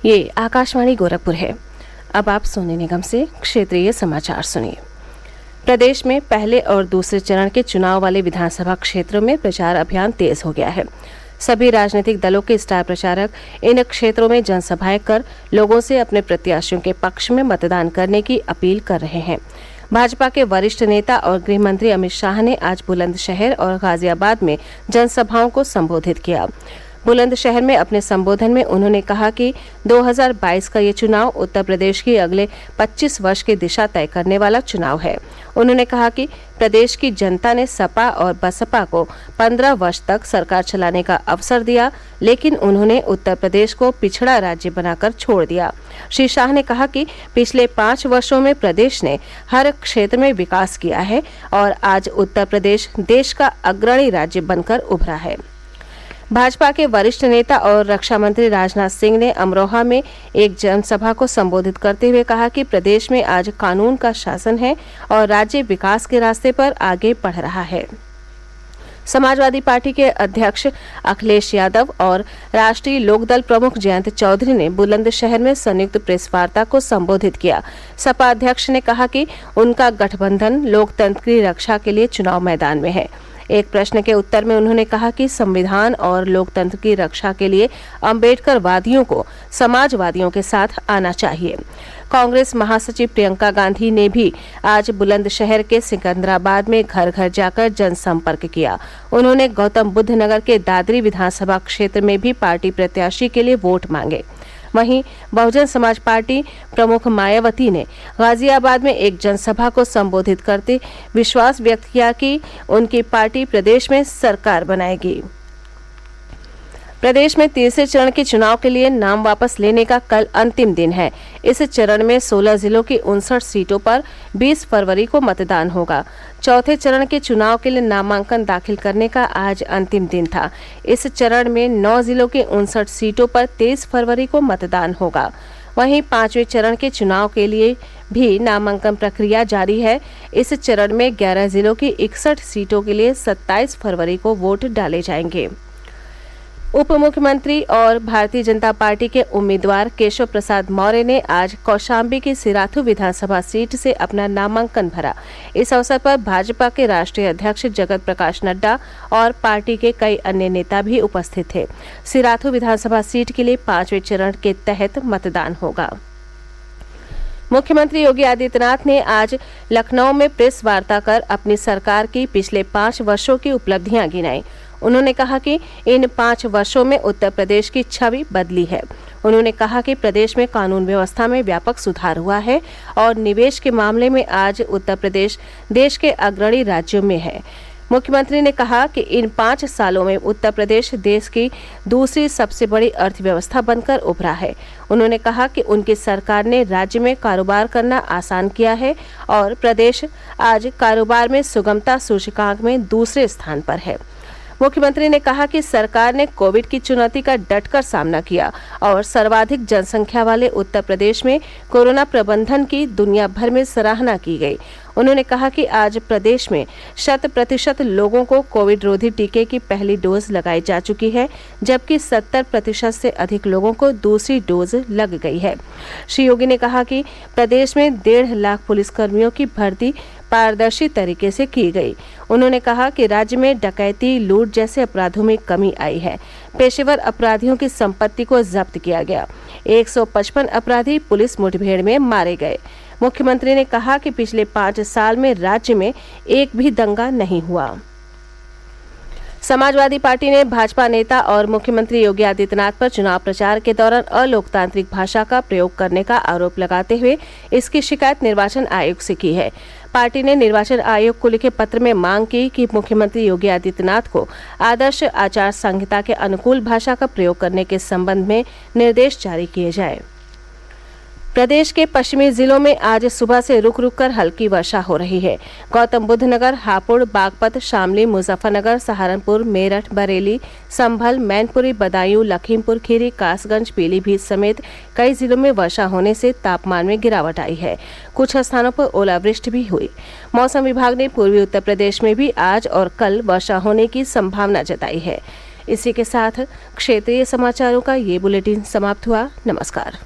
ये आकाशवाणी गोरखपुर है। अब आप सोने निगम से क्षेत्रीय समाचार सुनिए। प्रदेश में पहले और दूसरे चरण के चुनाव वाले विधानसभा क्षेत्रों में प्रचार अभियान तेज हो गया है। सभी राजनीतिक दलों के स्टार प्रचारक इन क्षेत्रों में जनसभाएं कर लोगों से अपने प्रत्याशियों के पक्ष में मतदान करने की अपील कर रहे हैं। भाजपा के वरिष्ठ नेता और गृह मंत्री अमित शाह ने आज बुलंदशहर और गाजियाबाद में जनसभाओं को संबोधित किया। बुलंदशहर में अपने संबोधन में उन्होंने कहा कि 2022 का ये चुनाव उत्तर प्रदेश की अगले 25 वर्ष की दिशा तय करने वाला चुनाव है। उन्होंने कहा कि प्रदेश की जनता ने सपा और बसपा को 15 वर्ष तक सरकार चलाने का अवसर दिया, लेकिन उन्होंने उत्तर प्रदेश को पिछड़ा राज्य बनाकर छोड़ दिया। श्री शाह ने कहा कि पिछले 5 वर्षों में प्रदेश ने हर क्षेत्र में विकास किया है और आज उत्तर प्रदेश देश का अग्रणी राज्य बनकर उभरा है। भाजपा के वरिष्ठ नेता और रक्षा मंत्री राजनाथ सिंह ने अमरोहा में एक जनसभा को संबोधित करते हुए कहा कि प्रदेश में आज कानून का शासन है और राज्य विकास के रास्ते पर आगे बढ़ रहा है। समाजवादी पार्टी के अध्यक्ष अखिलेश यादव और राष्ट्रीय लोकदल प्रमुख जयंत चौधरी ने बुलंदशहर में संयुक्त प्रेस वार्ता को संबोधित किया। सपा अध्यक्ष ने कहा कि उनका गठबंधन लोकतंत्र की रक्षा के लिए चुनाव मैदान में है। एक प्रश्न के उत्तर में उन्होंने कहा कि संविधान और लोकतंत्र की रक्षा के लिए अम्बेडकर वादियों को समाजवादियों के साथ आना चाहिए। कांग्रेस महासचिव प्रियंका गांधी ने भी आज बुलंदशहर के सिकंदराबाद में घर घर जाकर जनसंपर्क किया। उन्होंने गौतम बुद्ध नगर के दादरी विधानसभा क्षेत्र में भी पार्टी प्रत्याशी के लिए वोट मांगे। वहीं बहुजन समाज पार्टी प्रमुख मायावती ने गाजियाबाद में एक जनसभा को संबोधित करते विश्वास व्यक्त किया कि उनकी पार्टी प्रदेश में सरकार बनाएगी। प्रदेश में तीसरे चरण के चुनाव के लिए नाम वापस लेने का कल अंतिम दिन है। इस चरण में 16 जिलों की 59 सीटों पर 20 फरवरी को मतदान होगा। चौथे चरण के चुनाव के लिए नामांकन दाखिल करने का आज अंतिम दिन था। इस चरण में 9 जिलों की 59 सीटों पर 23 फरवरी को मतदान होगा। वहीं 5वें चरण के चुनाव के लिए भी नामांकन प्रक्रिया जारी है। इस चरण में 11 जिलों की 61 सीटों के लिए 27 फरवरी को वोट डाले जाएंगे। उप मुख्यमंत्री और भारतीय जनता पार्टी के उम्मीदवार केशव प्रसाद मौर्य ने आज कौशाम्बी की सिराथू विधानसभा सीट से अपना नामांकन भरा। इस अवसर पर भाजपा के राष्ट्रीय अध्यक्ष जगत प्रकाश नड्डा और पार्टी के कई अन्य नेता भी उपस्थित थे। सिराथू विधानसभा सीट के लिए 5वें चरण के तहत मतदान होगा। मुख्यमंत्री योगी आदित्यनाथ ने आज लखनऊ में प्रेस वार्ता कर अपनी सरकार की पिछले 5 वर्षों की उपलब्धियां गिनाई। उन्होंने कहा कि इन 5 वर्षों में उत्तर प्रदेश की छवि बदली है। उन्होंने कहा कि प्रदेश में कानून व्यवस्था में व्यापक सुधार हुआ है और निवेश के मामले में आज उत्तर प्रदेश देश के अग्रणी राज्यों में है। मुख्यमंत्री ने कहा कि इन 5 सालों में उत्तर प्रदेश देश की दूसरी सबसे बड़ी अर्थव्यवस्था बनकर उभरा है। उन्होंने कहा कि उनकी सरकार ने राज्य में कारोबार करना आसान किया है और प्रदेश आज कारोबार में सुगमता सूचकांक में दूसरे स्थान पर है। मुख्यमंत्री ने कहा कि सरकार ने कोविड की चुनौती का डटकर सामना किया और सर्वाधिक जनसंख्या वाले उत्तर प्रदेश में कोरोना प्रबंधन की दुनिया भर में सराहना की गई। उन्होंने कहा कि आज प्रदेश में 100% लोगों को कोविड रोधी टीके की पहली डोज लगाई जा चुकी है, जबकि 70% से अधिक लोगों को दूसरी डोज लग गई है। श्री योगी ने कहा कि प्रदेश में 1.5 लाख पुलिसकर्मियों की भर्ती पारदर्शी तरीके से की गई। उन्होंने कहा कि राज्य में डकैती, लूट जैसे अपराधों में कमी आई है। पेशेवर अपराधियों की संपत्ति को जब्त किया गया। 155 अपराधी पुलिस मुठभेड़ में मारे गए। मुख्यमंत्री ने कहा कि पिछले 5 साल में राज्य में एक भी दंगा नहीं हुआ। समाजवादी पार्टी ने भाजपा नेता और मुख्यमंत्री योगी आदित्यनाथ पर चुनाव प्रचार के दौरान अलोकतांत्रिक भाषा का प्रयोग करने का आरोप लगाते हुए इसकी शिकायत निर्वाचन आयोग से की है। पार्टी ने निर्वाचन आयोग को लिखे पत्र में मांग की कि मुख्यमंत्री योगी आदित्यनाथ को आदर्श आचार संहिता के अनुकूल भाषा का प्रयोग करने के संबंध में निर्देश जारी किए जाए। प्रदेश के पश्चिमी जिलों में आज सुबह से रुक रुक कर हल्की वर्षा हो रही है। गौतम बुद्ध नगर, हापुड़, बागपत, शामली, मुजफ्फरनगर, सहारनपुर, मेरठ, बरेली, संभल, मैनपुरी, बदायूं, लखीमपुर खीरी, कासगंज, पीलीभीत समेत कई जिलों में वर्षा होने से तापमान में गिरावट आई है। कुछ स्थानों पर ओलावृष्टि भी हुई। मौसम विभाग ने पूर्वी उत्तर प्रदेश में भी आज और कल वर्षा होने की संभावना जताई है। इसी के साथ क्षेत्रीय समाचारों का ये बुलेटिन समाप्त हुआ। नमस्कार।